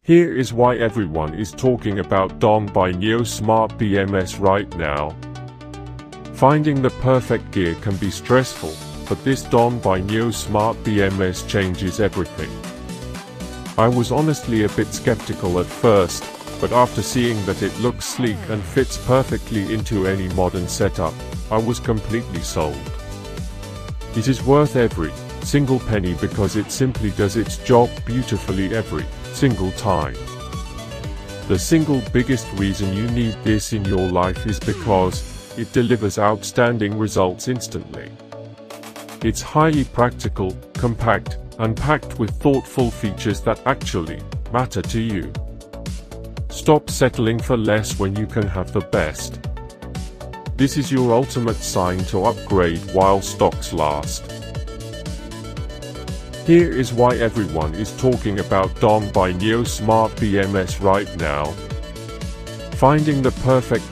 Here is why everyone is talking about Dong by NIU Smart BMS right now. Finding the perfect gear can be stressful, but this Dong by NIU Smart BMS changes everything. I was honestly a bit skeptical at first, but after seeing that it looks sleek and fits perfectly into any modern setup, I was completely sold. It is worth every single penny because it simply does its job beautifully every single time. The single biggest reason you need this in your life is because it delivers outstanding results instantly. It's highly practical, compact, and packed with thoughtful features that actually matter to you. Stop settling for less when you can have the best. This is your ultimate sign to upgrade while stocks last. Here is why everyone is talking about Dong by NIU Smart BMS right now. Finding the perfect